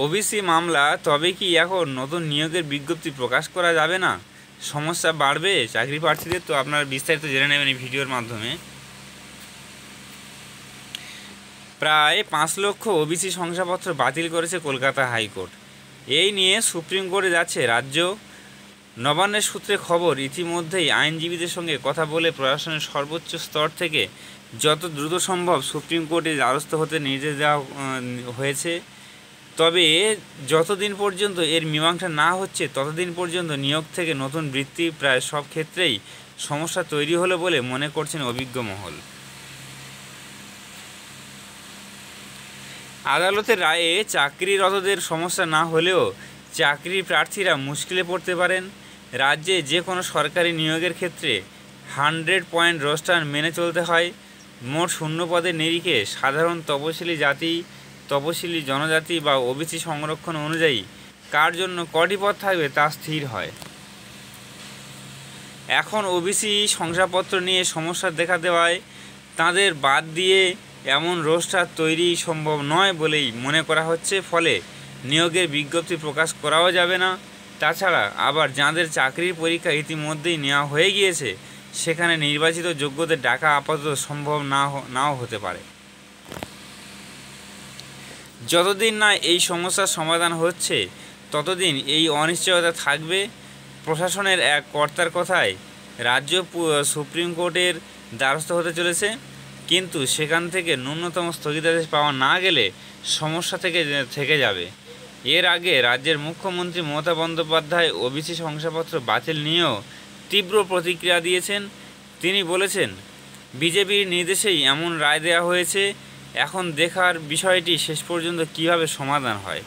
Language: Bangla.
ওবিসি মামলা, তবে কি এখন নতুন নিয়োগের বিজ্ঞপ্তি প্রকাশ করা যাবে না? সমস্যা বাড়বে চাকরি প্রার্থীদের? তো আপনারা বিস্তারিত জেনে নেবেন এই ভিডিওর মাধ্যমে। প্রায় 5 লক্ষ ওবিসি শংসাপত্র বাতিল করেছে কলকাতা হাইকোর্ট। এই নিয়ে সুপ্রিম কোর্টে যাচ্ছে রাজ্য। নবান্নের সূত্রে খবর, ইতিমধ্যেই আইনজীবীদের সঙ্গে কথা বলে প্রশাসনের সর্বোচ্চ স্তর থেকে যত দ্রুত সম্ভব সুপ্রিম কোর্টে দ্বারস্থ হতে নির্দেশ দেওয়া হয়েছে। তবে যতদিন পর্যন্ত এর মীমাংসা না হচ্ছে ততদিন পর্যন্ত নিয়োগ থেকে নতুন বৃত্তি প্রায় সব ক্ষেত্রেই সমস্যা তৈরি হলো বলে মনে করছেন অভিজ্ঞ মহল। আদালতের রায়ে চাকরিরতদের সমস্যা না হলেও চাকরি প্রার্থীরা মুশকিলে পড়তে পারেন। রাজ্যে যে কোনো সরকারি নিয়োগের ক্ষেত্রে 100 পয়েন্ট রোস্টার মেনে চলতে হয়। মোট শূন্য পদের নিরিখে সাধারণ তপশিলি জাতি, তপশিলি জনজাতি বা ওবিসি সংরক্ষণ অনুযায়ী কার জন্য কটি পদ থাকবে তা স্থির হয়। এখন ওবিসি শংসাপত্র নিয়ে সমস্যা দেখা দেওয়ায় তাদের বাদ দিয়ে এমন রোস্টার তৈরি সম্ভব নয় বলেই মনে করা হচ্ছে। ফলে নিয়োগের বিজ্ঞপ্তি প্রকাশ করাও যাবে না। তাছাড়া আবার যাদের চাকরির পরীক্ষা ইতিমধ্যেই নেওয়া হয়ে গিয়েছে সেখানে নির্বাচিত যোগ্যদের ডাকা আপাতত সম্ভব নাও হতে পারে। যতদিন না এই সমস্যার সমাধান হচ্ছে ততদিন এই অনিশ্চয়তা থাকবে। প্রশাসনের এক কর্তার কথায় রাজ্য সুপ্রিম কোর্টের দ্বারস্থ হতে চলেছে, কিন্তু সেখান থেকে ন্যূনতম স্থগিতাদেশ পাওয়া না গেলে সমস্যা থেকে যাবে। এর আগে রাজ্যের মুখ্যমন্ত্রী মমতা বন্দ্যোপাধ্যায় ওবিসি শংসাপত্র বাতিল নিয়েও তীব্র প্রতিক্রিয়া দিয়েছেন। তিনি বলেছেন, বিজেপির নির্দেশেই এমন রায় দেওয়া হয়েছে, এখন দেখার বিষয়টি শেষ পর্যন্ত কীভাবে সমাধান হয়।